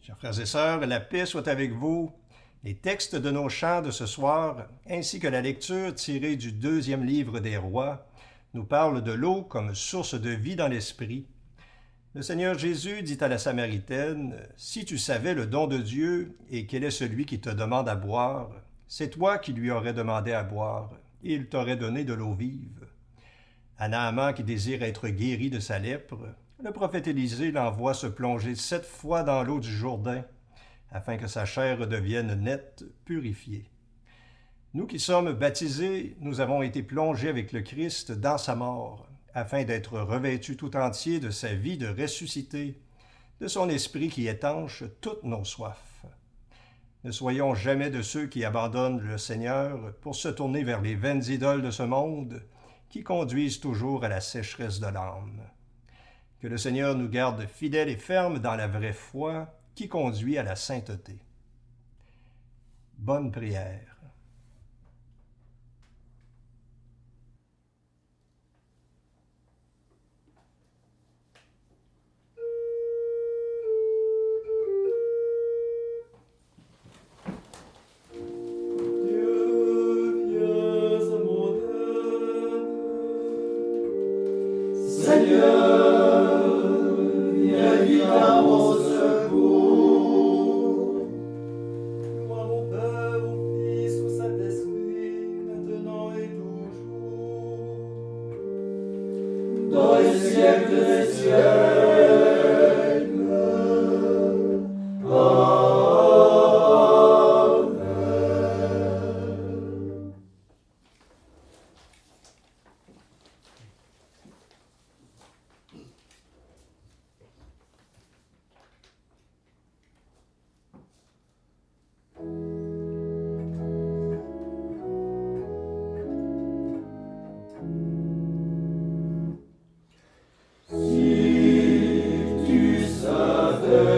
Chers frères et sœurs, la paix soit avec vous. Les textes de nos chants de ce soir, ainsi que la lecture tirée du deuxième livre des rois, nous parlent de l'eau comme source de vie dans l'esprit. Le Seigneur Jésus dit à la Samaritaine, « Si tu savais le don de Dieu et quel est celui qui te demande à boire, c'est toi qui lui aurais demandé à boire, et il t'aurait donné de l'eau vive. » À Naaman qui désire être guéri de sa lèpre, le prophète Élisée l'envoie se plonger 7 fois dans l'eau du Jourdain, afin que sa chair devienne nette, purifiée. Nous qui sommes baptisés, nous avons été plongés avec le Christ dans sa mort, afin d'être revêtus tout entier de sa vie de ressuscité, de son esprit qui étanche toutes nos soifs. Ne soyons jamais de ceux qui abandonnent le Seigneur pour se tourner vers les vaines idoles de ce monde, qui conduisent toujours à la sécheresse de l'âme. Que le Seigneur nous garde fidèles et fermes dans la vraie foi qui conduit à la sainteté. Bonne prière. Seigneur, viens vite à mon secours. Gloire au Père, au Fils, au Saint-Esprit, maintenant et toujours. Dans les siècles des siècles. Amen.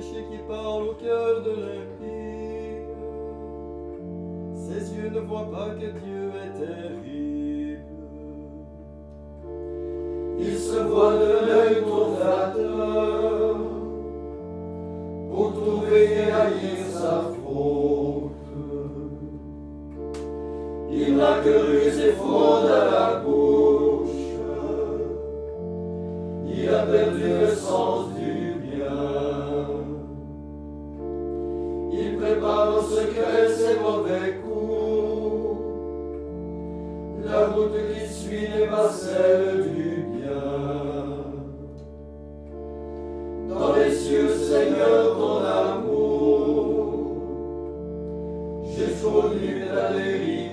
péché qui parle au cœur de l'impie. Ses yeux ne voient pas que Dieu est terrible. Il se voit de l'œil ton flatteur pour trouver et haïr sa faute. Il n'a que ruse et fraude à la bouche. Il a perdu le sens du bien. Il prépare en secret ses mauvais coups. La route qui suit n'est pas celle du bien. Dans les cieux, Seigneur, ton amour, j'ai connu ta vérité.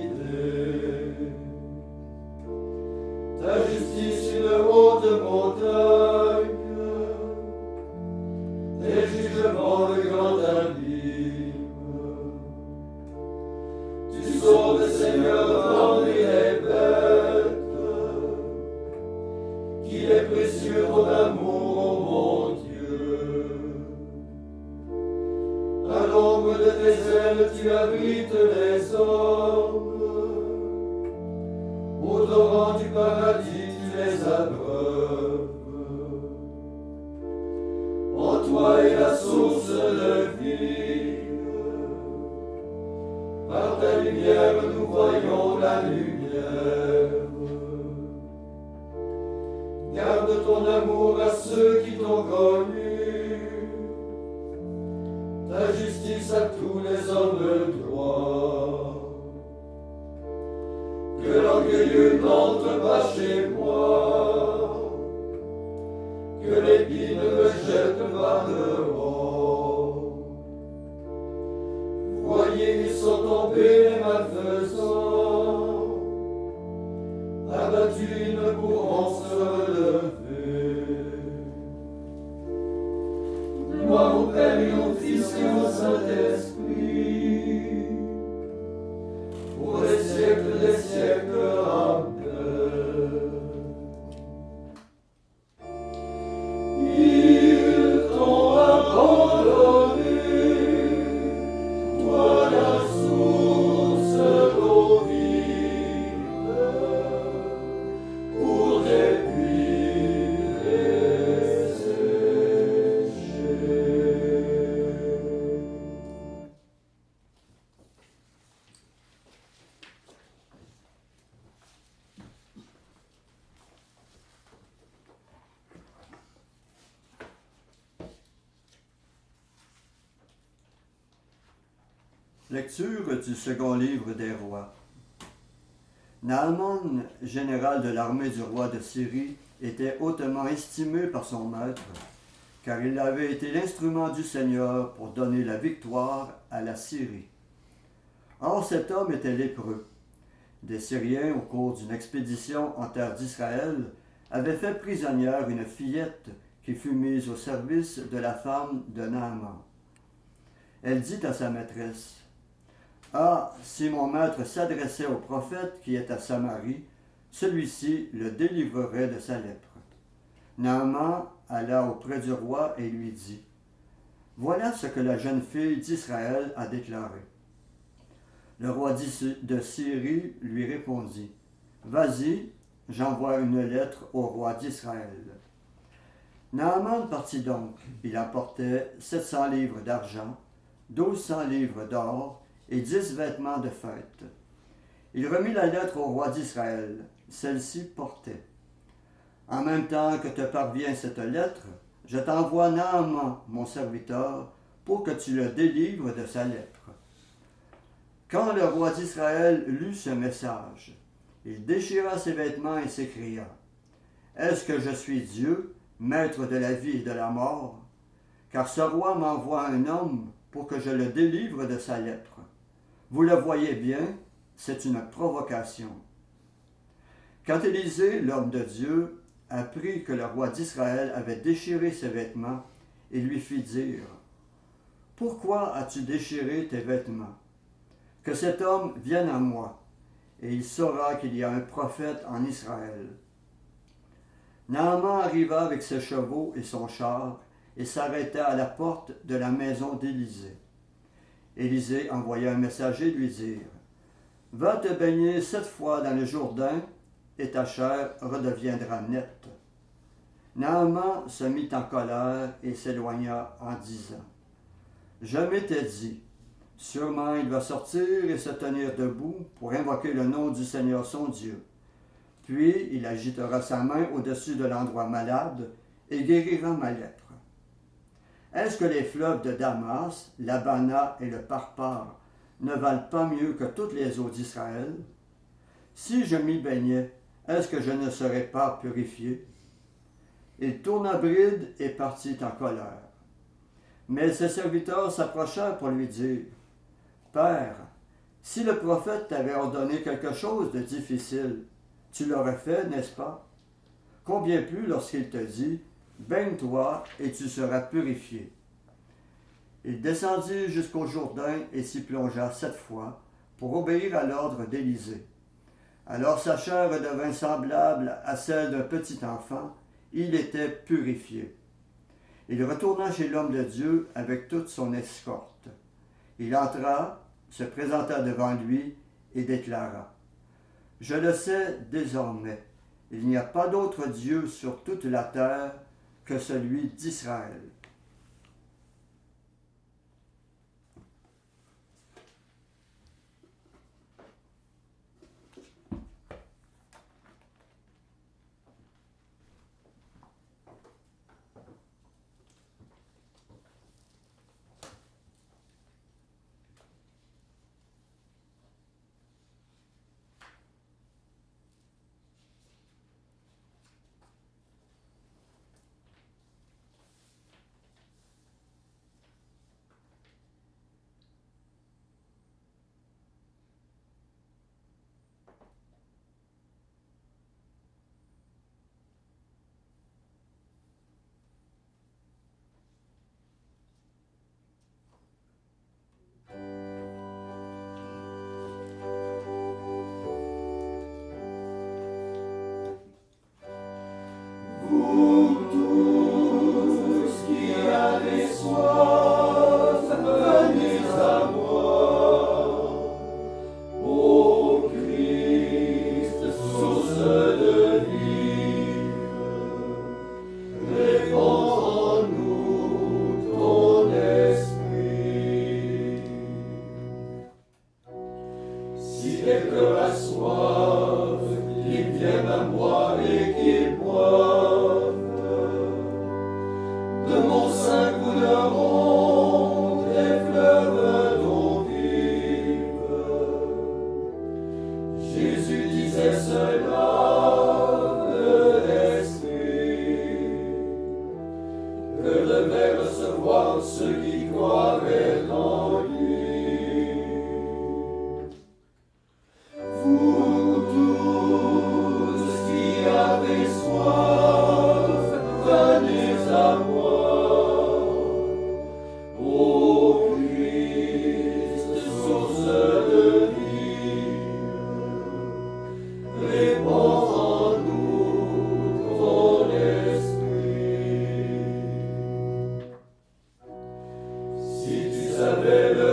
Ta justice, une haute montagne, tes jugements, le grand abîme. Tu sauves, Seigneur, l'homme et les bêtes, qu'il est précieux ton amour, ô mon Dieu. À l'ombre de tes ailes, tu abrites les hommes. Au torrent du paradis, tu les abreuves. En toi est la source de vie. Par ta lumière, nous voyons la lumière. Garde ton amour à ceux qui t'ont connu. Ta justice à tous les hommes droits. Que l'orgueilleux n'entre pas chez moi, que l'épine ne me jette pas dehors. Voyez, ils sont tombés les malfaisants, abattus, ils ne pourront se relever. Gloire au Père et au Fils et au Saint-Esprit, pour les siècles des siècles. Amen. Ils t'ont abandonné, toi la source d'eau vive, pour des puits desséchés. Lecture du second livre des rois. Naaman, général de l'armée du roi de Syrie, était hautement estimé par son maître, car il avait été l'instrument du Seigneur pour donner la victoire à la Syrie. Or cet homme était lépreux. Des Syriens, au cours d'une expédition en terre d'Israël, avaient fait prisonnière une fillette qui fut mise au service de la femme de Naaman. Elle dit à sa maîtresse, « Ah, si mon maître s'adressait au prophète qui est à Samarie, celui-ci le délivrerait de sa lèpre. » Naaman alla auprès du roi et lui dit, « Voilà ce que la jeune fille d'Israël a déclaré. » Le roi de Syrie lui répondit, « Vas-y, j'envoie une lettre au roi d'Israël. » Naaman partit donc. Il apportait 700 livres d'argent, 1200 livres d'or et 10 vêtements de fête. Il remit la lettre au roi d'Israël. Celle-ci portait, « En même temps que te parvient cette lettre, je t'envoie Naaman, mon serviteur, pour que tu le délivres de sa lèpre. » Quand le roi d'Israël lut ce message, il déchira ses vêtements et s'écria, « Est-ce que je suis Dieu, maître de la vie et de la mort? Car ce roi m'envoie un homme pour que je le délivre de sa lèpre. Vous le voyez bien, c'est une provocation. » Quand Élisée, l'homme de Dieu, apprit que le roi d'Israël avait déchiré ses vêtements, il lui fit dire, « Pourquoi as-tu déchiré tes vêtements? Que cet homme vienne à moi, et il saura qu'il y a un prophète en Israël. » Naaman arriva avec ses chevaux et son char, et s'arrêta à la porte de la maison d'Élisée. Élisée envoya un messager lui dire « Va te baigner 7 fois dans le Jourdain, et ta chair redeviendra nette. » Naaman se mit en colère et s'éloigna en disant « Je m'étais dit, sûrement il va sortir et se tenir debout pour invoquer le nom du Seigneur son Dieu. Puis il agitera sa main au-dessus de l'endroit malade et guérira ma lèpre. Est-ce que les fleuves de Damas, l'Abana et le Parpar ne valent pas mieux que toutes les eaux d'Israël? Si je m'y baignais, est-ce que je ne serais pas purifié? » Il tourna bride et partit en colère. Mais ses serviteurs s'approchèrent pour lui dire « Père, si le prophète t'avait ordonné quelque chose de difficile, tu l'aurais fait, n'est-ce pas? Combien plus lorsqu'il te dit « Baigne-toi et tu seras purifié. » Il descendit jusqu'au Jourdain et s'y plongea 7 fois pour obéir à l'ordre d'Élisée. Alors sa chair redevint semblable à celle d'un petit enfant, il était purifié. Il retourna chez l'homme de Dieu avec toute son escorte. Il entra, se présenta devant lui et déclara « Je le sais désormais, il n'y a pas d'autre Dieu sur toute la terre que celui d'Israël. » Vous tous qui avez soif, venez à moi. Ô Christ, source de vie, répands en nous ton esprit. Si quelqu'un a soif, qu'il vienne à moi et qu'il boive. De mon sein couleront des fleuves d'eau vive. Jésus disait cela de l'esprit, que devaient recevoir ceux qui croiraient en lui. Vous tous qui avez soif, venez à moi. Ô Christ, source de vie, répands en nous ton esprit. Si tu savais le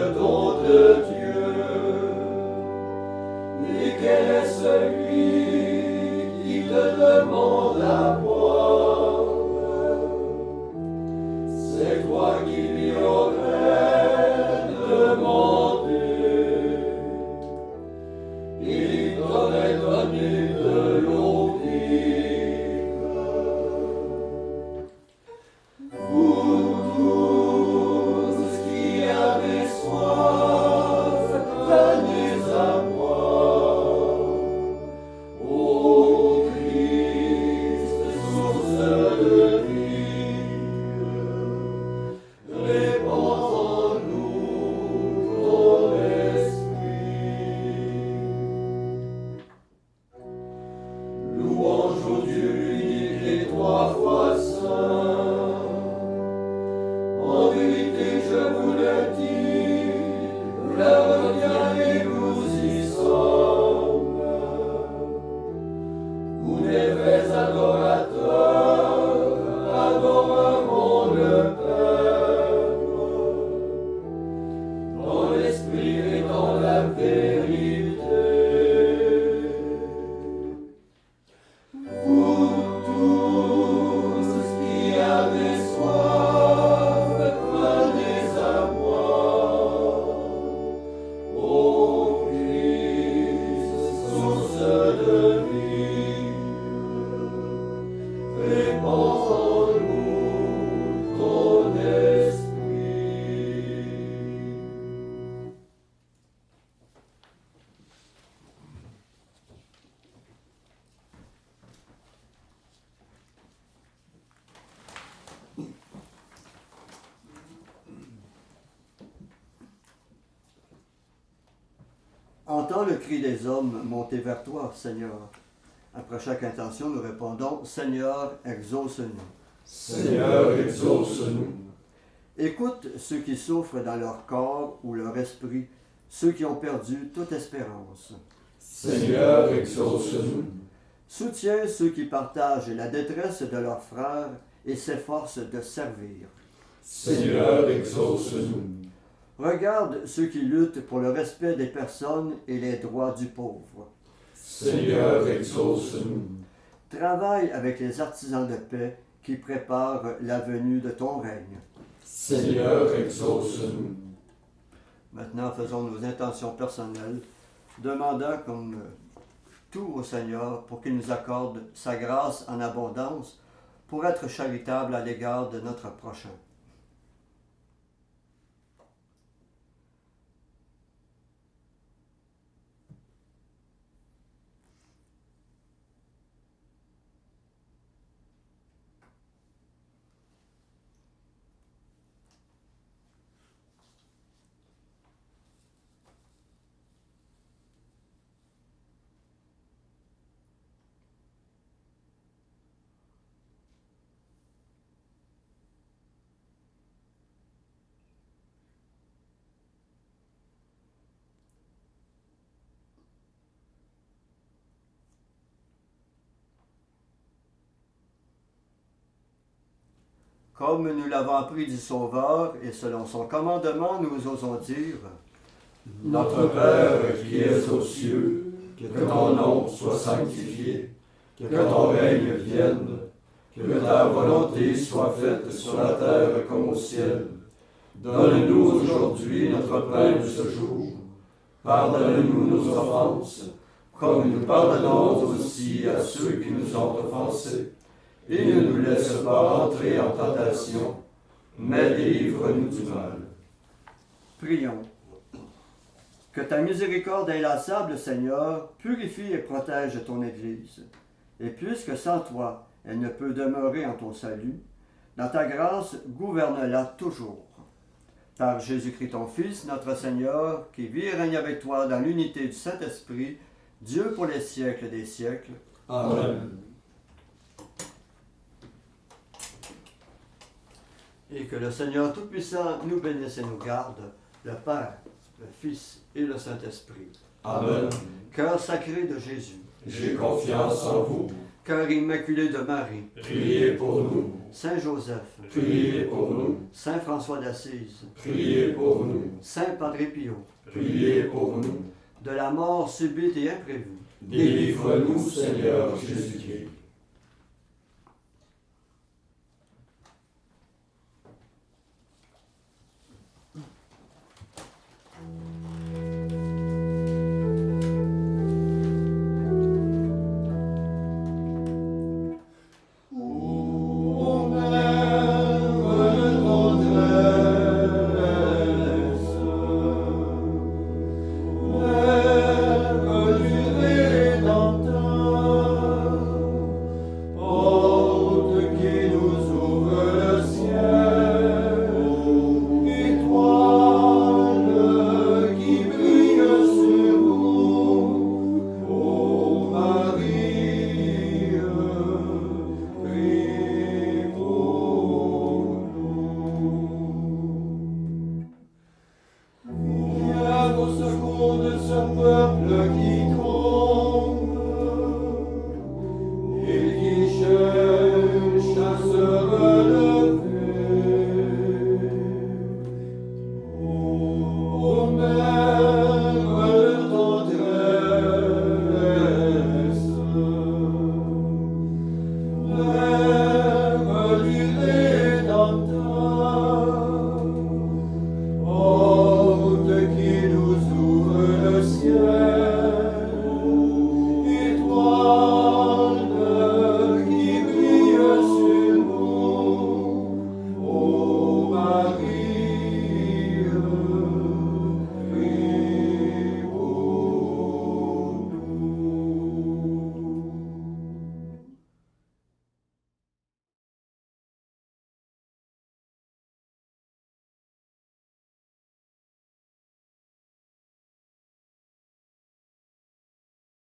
le Père, dans l'esprit et dans la vérité. Vous tous qui avez soif, venez à moi. Ô Christ, source de vie, répands en nous ton esprit. Entends le cri des hommes monter vers toi, Seigneur. Après chaque intention, nous répondons, Seigneur, exauce-nous. Seigneur, exauce-nous. Écoute ceux qui souffrent dans leur corps ou leur esprit, ceux qui ont perdu toute espérance. Seigneur, exauce-nous. Soutiens ceux qui partagent la détresse de leurs frères et s'efforcent de servir. Seigneur, exauce-nous. Regarde ceux qui luttent pour le respect des personnes et les droits du pauvre. Seigneur, exauce-nous. Travaille avec les artisans de paix qui préparent la venue de ton règne. Seigneur, exauce-nous. Maintenant, faisons nos intentions personnelles, demandant comme tout au Seigneur pour qu'il nous accorde sa grâce en abondance pour être charitable à l'égard de notre prochain. Comme nous l'avons appris du Sauveur et selon son commandement, nous osons dire Notre Père qui es aux cieux, que ton nom soit sanctifié, que ton règne vienne, que ta volonté soit faite sur la terre comme au ciel. Donne-nous aujourd'hui notre pain de ce jour. Pardonne-nous nos offenses, comme nous pardonnons aussi à ceux qui nous ont offensés. Et ne nous laisse pas entrer en tentation, mais délivre-nous du mal. Prions. Que ta miséricorde inlassable, Seigneur, purifie et protège ton Église. Et puisque sans toi, elle ne peut demeurer en ton salut, dans ta grâce, gouverne-la toujours. Par Jésus-Christ ton Fils, notre Seigneur, qui vit et règne avec toi dans l'unité du Saint-Esprit, Dieu pour les siècles des siècles. Amen. Et que le Seigneur Tout-Puissant nous bénisse et nous garde, le Père, le Fils et le Saint-Esprit. Amen. Cœur sacré de Jésus, J'ai confiance en vous. cœur immaculé de Marie, Priez pour nous. Saint Joseph, Priez pour nous. Saint François d'Assise, Priez pour nous. Saint Padre Pio, Priez pour nous. de la mort subite et imprévue, Délivre-nous, Seigneur Jésus-Christ.